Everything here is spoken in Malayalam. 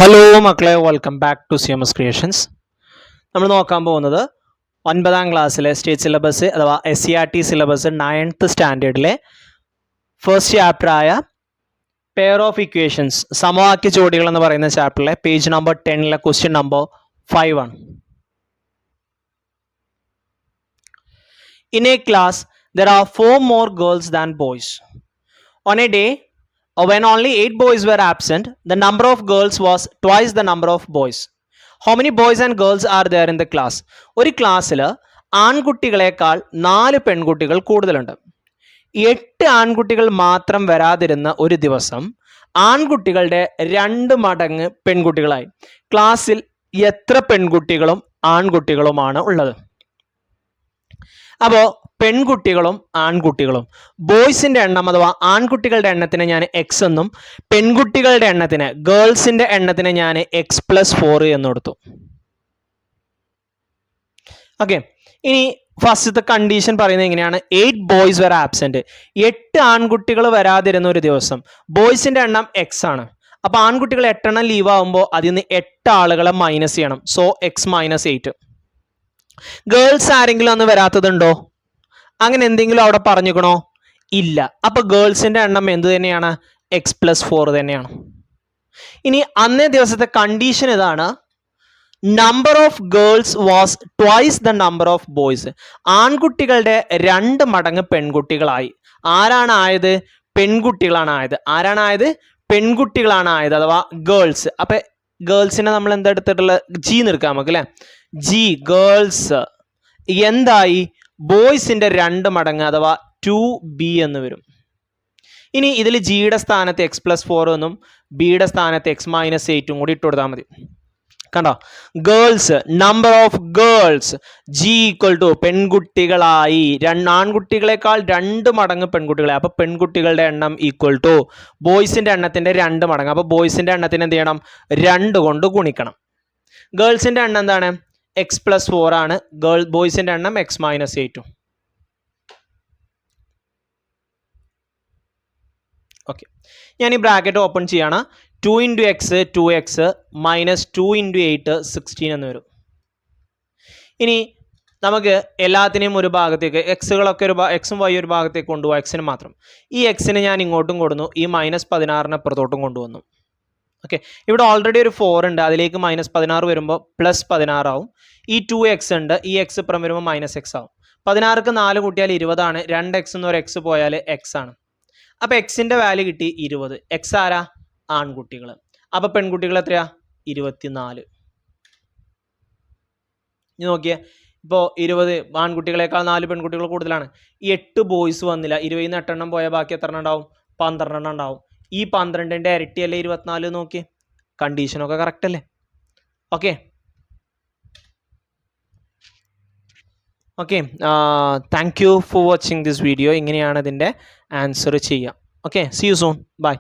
ഹലോ മക്കളെ, welcome back to CMS creations. നമ്മൾ നോക്കാൻ പോകുന്നത് 9ാം ക്ലാസ്സിലെ സ്റ്റേറ്റ് സിലബസ് അഥവാ SCERT സിലബസ് 9th സ്റ്റാൻഡേർഡിലെ ഫസ്റ്റ് ചാപ്റ്ററായ പെയർ ഓഫ് ഇക്വേഷൻസ് സമവാക്യ ജോഡികൾ എന്ന് പറയുന്ന ചാപ്റ്ററിലെ പേജ് നമ്പർ 10ലെ ക്വസ്റ്റ്യൻ നമ്പർ 5 ആണ്. In a class, there are 4 more girls than boys. On a day when only 8 boys were absent, the number of girls was twice the number of boys. How many boys and girls are there in the class? ഒരു ക്ലാസ്സിൽ ആൺകുട്ടികളെക്കാൾ 4 പെൺകുട്ടികൾ കൂടുതലുണ്ട്. 8 ആൺകുട്ടികൾ മാത്രം വരാതിരുന്ന ഒരു ദിവസം ആൺകുട്ടികളുടെ 2 മടങ്ങ് പെൺകുട്ടികളായി. ക്ലാസ്സിൽ എത്ര പെൺകുട്ടികളും ആൺകുട്ടികളുമാണ് ഉള്ളത്? അപ്പോൾ പെൺകുട്ടികളും ആൺകുട്ടികളും ബോയ്സിന്റെ എണ്ണം അഥവാ ആൺകുട്ടികളുടെ എണ്ണത്തിന് ഞാൻ എക്സ് എന്നും പെൺകുട്ടികളുടെ എണ്ണത്തിന് ഗേൾസിന്റെ എണ്ണത്തിന് ഞാൻ x+4 എന്ന് കൊടുത്തു. ഓക്കെ, ഇനി ഫസ്റ്റത്തെ കണ്ടീഷൻ പറയുന്നത് എങ്ങനെയാണ്? 8 ബോയ്സ് വരെ ആബ്സെന്റ്. 8 ആൺകുട്ടികൾ വരാതിരുന്ന ഒരു ദിവസം. ബോയ്സിന്റെ എണ്ണം എക്സ് ആണ്. അപ്പൊ ആൺകുട്ടികൾ 8 എണ്ണം ലീവ് ആകുമ്പോൾ അതിൽ നിന്ന് 8 ആളുകളെ മൈനസ് ചെയ്യണം. So x-8. ഗേൾസ് ആരെങ്കിലും അന്ന് വരാത്തതുണ്ടോ? അങ്ങനെ എന്തെങ്കിലും അവിടെ പറഞ്ഞിക്കണോ? ഇല്ല. അപ്പൊ ഗേൾസിന്റെ എണ്ണം എന്ത് തന്നെയാണ്? x+4 തന്നെയാണ്. ഇനി അന്നേ ദിവസത്തെ കണ്ടീഷൻ ഇതാണ്: number of girls was twice the number of boys. ആൺകുട്ടികളുടെ 2 മടങ്ങ് പെൺകുട്ടികളായി. ആരാണ് ആയത്? പെൺകുട്ടികളാണ് ആയത്. ആരാണ് ആയത്? പെൺകുട്ടികളാണ് ആയത്, അഥവാ ഗേൾസ്. അപ്പൊ ഗേൾസിനെ നമ്മൾ എന്താ എടുത്തിട്ടുള്ളത്? ജി നിർക്കാം നമുക്ക് അല്ലെ. ജി ഗേൾസ് എന്തായി? ബോയ്സിന്റെ 2 മടങ്ങ് അഥവാ 2b എന്ന് വരും. ഇനി ഇതിൽ ജിയുടെ സ്ഥാനത്ത് x+4 എന്നും ബിയുടെ സ്ഥാനത്ത് x-8 കൂടി ഇട്ട് കൊടുത്താൽ മതി. കണ്ടോ? Girls, number of girls g equal to പെൺകുട്ടികളായി. ആൺകുട്ടികളെക്കാൾ 2 മടങ്ങ് പെൺകുട്ടികളായി. അപ്പൊ പെൺകുട്ടികളുടെ എണ്ണം ഈക്വൽ ടു ബോയ്സിന്റെ എണ്ണത്തിന്റെ 2 മടങ്ങ്. അപ്പൊ ബോയ്സിന്റെ എണ്ണത്തിന് എന്ത് ചെയ്യണം? 2 കൊണ്ട് ഗുണിക്കണം. ഗേൾസിന്റെ എണ്ണം എന്താണ്? x+4 ആണ്. ബോയ്സിന്റെ എണ്ണം x-8. ഓക്കെ, ഞാൻ ഈ ബ്രാക്കറ്റ് ഓപ്പൺ ചെയ്യാണ്. 2 × x 2x -2 × 8 16 എന്ന് വരും. ഇനി നമുക്ക് എല്ലാത്തിനെയും ഒരു ഭാഗത്തേക്ക് എക്സുകളൊക്കെ എക്സും വൈ ഒരു ഭാഗത്തേക്ക് കൊണ്ടുപോകാം. എക്സിന് മാത്രം. ഈ എക്സിന് ഞാൻ ഇങ്ങോട്ടും കൊടുന്നു, ഈ -16 അപ്പുറത്തോട്ടും കൊണ്ടുവന്നു. ഓക്കെ, ഇവിടെ ഓൾറെഡി ഒരു 4 ഉണ്ട്. അതിലേക്ക് -16 വരുമ്പോൾ +16 ആവും. ഈ 2x ഉണ്ട്. ഈ x ഇപ്പുറം വരുമ്പോൾ -x ആവും. 16ക്ക് 4 കൂട്ടിയാൽ 20 ആണ്. 2x എന്ന് ഒരു x പോയാൽ x ആണ്. അപ്പൊ എക്സിന്റെ വാല്യൂ കിട്ടി 20. എക്സ് ആരാ? ആൺകുട്ടികൾ. അപ്പൊ പെൺകുട്ടികൾ എത്രയാ? 24. ഇനി നോക്കിയേ, ഇപ്പോൾ 20 ആൺകുട്ടികളെക്കാൾ 4 പെൺകുട്ടികൾ കൂടുതലാണ്. ഈ 8 ബോയ്സ് വന്നില്ല. 20 8 എണ്ണം പോയാൽ ബാക്കി എത്ര എണ്ണം ഉണ്ടാവും? 12 എണ്ണം ഉണ്ടാവും. ഈ 12ന്റെ ഇരട്ടി അല്ലേ 24? നോക്കിയേ, കണ്ടീഷനൊക്കെ കറക്റ്റ് അല്ലേ? Okay okay, thank you for watching this video. ഇങ്ങനെയാണ് ഇതിൻ്റെ ആൻസർ ചെയ്യുക. Okay, see you soon, by.